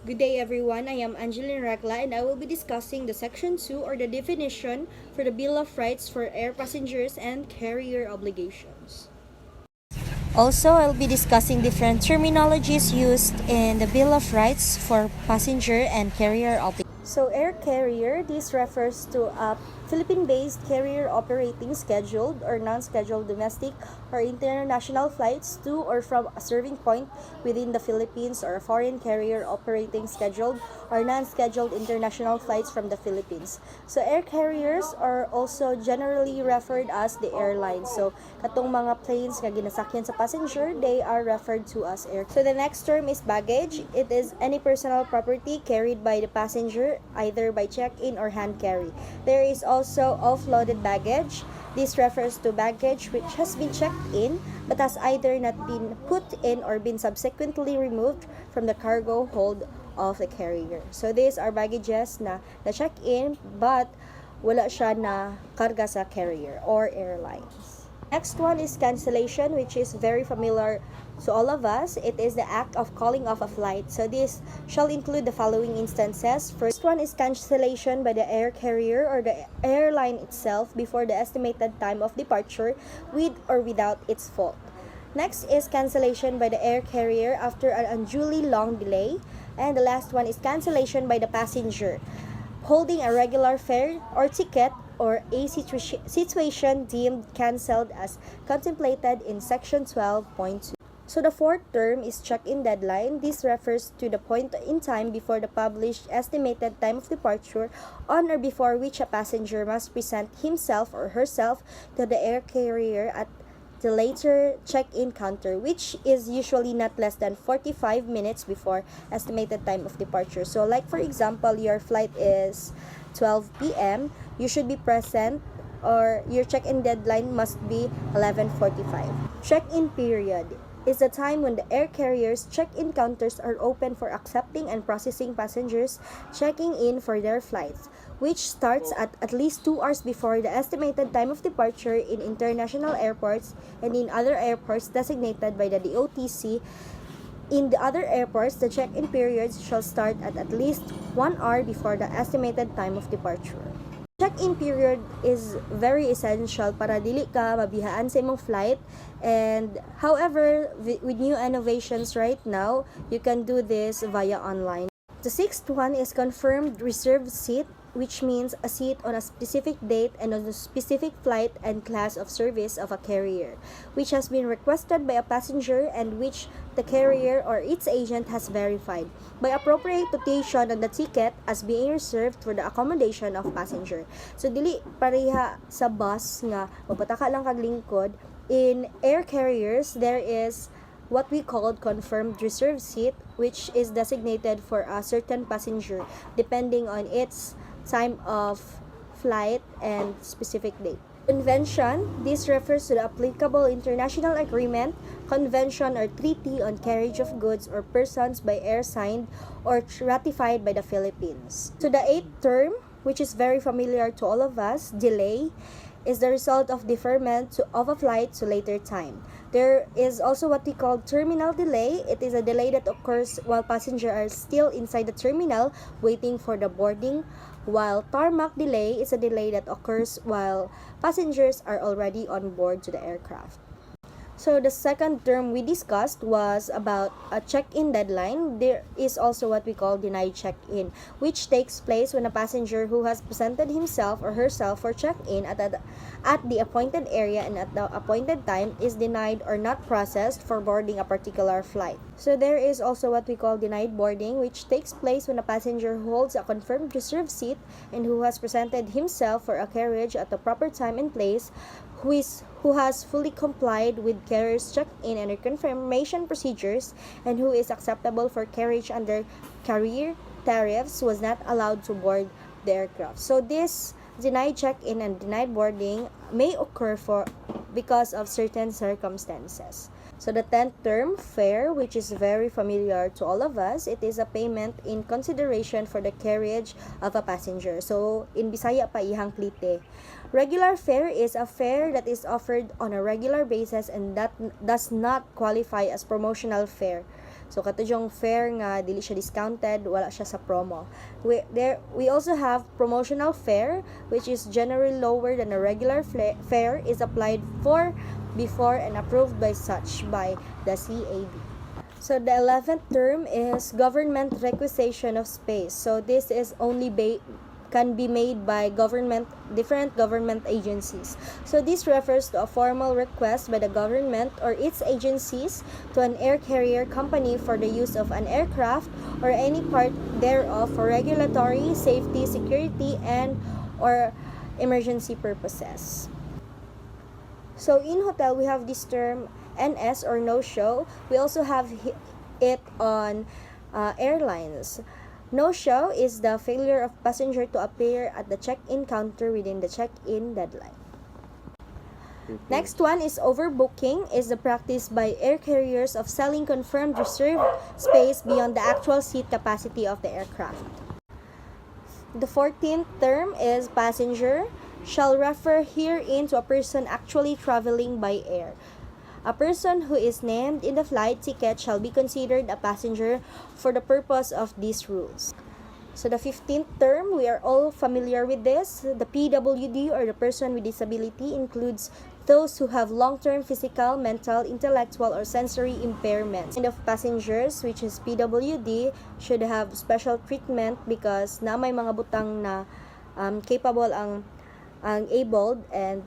Good day everyone, I am Angeline Ragla and I will be discussing the Section 2 or the definition for the Bill of Rights for air passengers and carrier obligations. Also, I'll be discussing different terminologies used in the Bill of Rights for passenger and carrier obligations. So air carrier, this refers to a Philippine-based carrier operating scheduled or non-scheduled domestic or international flights to or from a serving point within the Philippines, or a foreign carrier operating scheduled or non-scheduled international flights from the Philippines. So air carriers are also generally referred as the airlines. So katong mga planes nga ginasakyan sa passenger, they are referred to as air. So the next term is baggage. It is any personal property carried by the passenger either by check-in or hand carry. There is also offloaded baggage. This refers to baggage which has been checked in but has either not been put in or been subsequently removed from the cargo hold of the carrier. So these are baggages na check in but wala siya na karga sa carrier or airlines. Next one is cancellation, which is very familiar to all of us. It is the act of calling off a flight. So this shall include the following instances. First one is cancellation by the air carrier or the airline itself before the estimated time of departure with or without its fault. Next is cancellation by the air carrier after an unduly long delay. And the last one is cancellation by the passenger holding a regular fare or ticket or a situation deemed cancelled as contemplated in Section 12.2. So the fourth term is check-in deadline. This refers to the point in time before the published estimated time of departure on or before which a passenger must present himself or herself to the air carrier at the later check-in counter, which is usually not less than 45 minutes before estimated time of departure. So like for example, your flight is 12 p.m., you should be present, or your check-in deadline must be 11:45. Check-in period is the time when the air carrier's check-in counters are open for accepting and processing passengers checking in for their flights, which starts at least 2 hours before the estimated time of departure in international airports and in other airports designated by the DOTC. In the other airports, the check-in periods shall start at least 1 hour before the estimated time of departure. Check-in period is very essential para dili ka mabihaan sa imong flight, and however with new innovations right now, you can do this via online. The sixth one is confirmed reserved seat, which means a seat on a specific date and on a specific flight and class of service of a carrier, which has been requested by a passenger and which the carrier or its agent has verified by appropriate notation on the ticket as being reserved for the accommodation of passenger. So dili pareha sa bus nga mapataka lang kag lingkod. In air carriers, there is what we called confirmed reserved seat, which is designated for a certain passenger depending on its time of flight and specific date. Convention, this refers to the applicable international agreement, convention, or treaty on carriage of goods or persons by air signed or ratified by the Philippines. So the eighth term, which is very familiar to all of us, delay, is the result of deferment of a flight to later time. There is also what we call terminal delay. It is a delay that occurs while passengers are still inside the terminal waiting for the boarding, while tarmac delay is a delay that occurs while passengers are already on board to the aircraft. So the second term we discussed was about a check-in deadline. There is also what we call denied check-in, which takes place when a passenger who has presented himself or herself for check-in at the appointed area and at the appointed time is denied or not processed for boarding a particular flight. So there is also what we call denied boarding, which takes place when a passenger who holds a confirmed reserved seat and who has presented himself for a carriage at the proper time and place, who has fully complied with carrier's check-in and confirmation procedures, and who is acceptable for carriage under carrier tariffs, was not allowed to board the aircraft. So this denied check-in and denied boarding may occur because of certain circumstances. So the 10th term, fare, which is very familiar to all of us, it is a payment in consideration for the carriage of a passenger. So in Bisaya pa ihang klite. Regular fare is a fare that is offered on a regular basis and that does not qualify as promotional fare. So katong fare nga dili siya discounted, wala siya sa promo. We also have promotional fare, which is generally lower than a regular fare, is applied for before and approved by the CAB. So the 11th term is government requisition of space. So this is only can be made by different government agencies. So this refers to a formal request by the government or its agencies to an air carrier company for the use of an aircraft or any part thereof for regulatory, safety, security, and or emergency purposes. So in hotel, we have this term NS or no-show. We also have it on airlines. No-show is the failure of passenger to appear at the check-in counter within the check-in deadline. Next one is overbooking, is the practice by air carriers of selling confirmed reserved space beyond the actual seat capacity of the aircraft. The 14th term is passenger, shall refer herein to a person actually traveling by air. A person who is named in the flight ticket shall be considered a passenger for the purpose of these rules. So the 15th term, we are all familiar with this. The PWD or the person with disability includes those who have long-term physical, mental, intellectual, or sensory impairments. And of passengers, which is PWD, should have special treatment because na may mga butang na capable ang abled and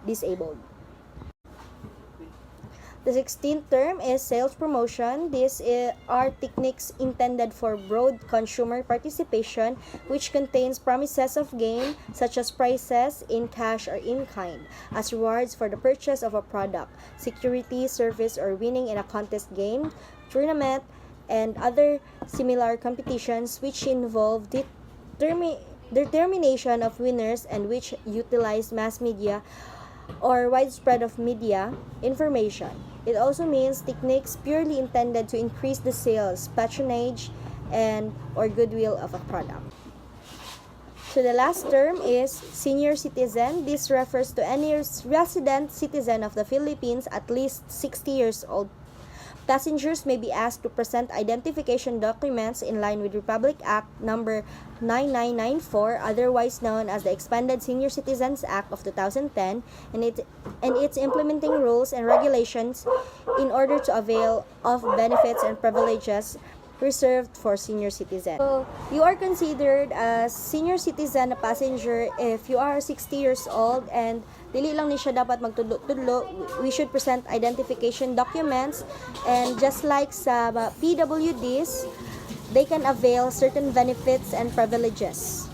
disabled. The 16th term is sales promotion. These are techniques intended for broad consumer participation, which contains promises of gain, such as prices in cash or in kind, as rewards for the purchase of a product, security, service, or winning in a contest game, tournament, and other similar competitions which involve determination of winners and which utilize mass media or widespread of media information. It also means techniques purely intended to increase the sales, patronage, and or goodwill of a product. So the last term is senior citizen. This refers to any resident citizen of the Philippines at least 60 years old. Passengers may be asked to present identification documents in line with Republic Act number 9994, otherwise known as the Expanded Senior Citizens Act of 2010, and its implementing rules and regulations in order to avail of benefits and privileges reserved for senior citizens. So, you are considered as senior citizen na passenger if you are 60 years old and dili lang ni siya dapat magtudlo-tudlo. We should present identification documents, and just like sa PWDs, they can avail certain benefits and privileges.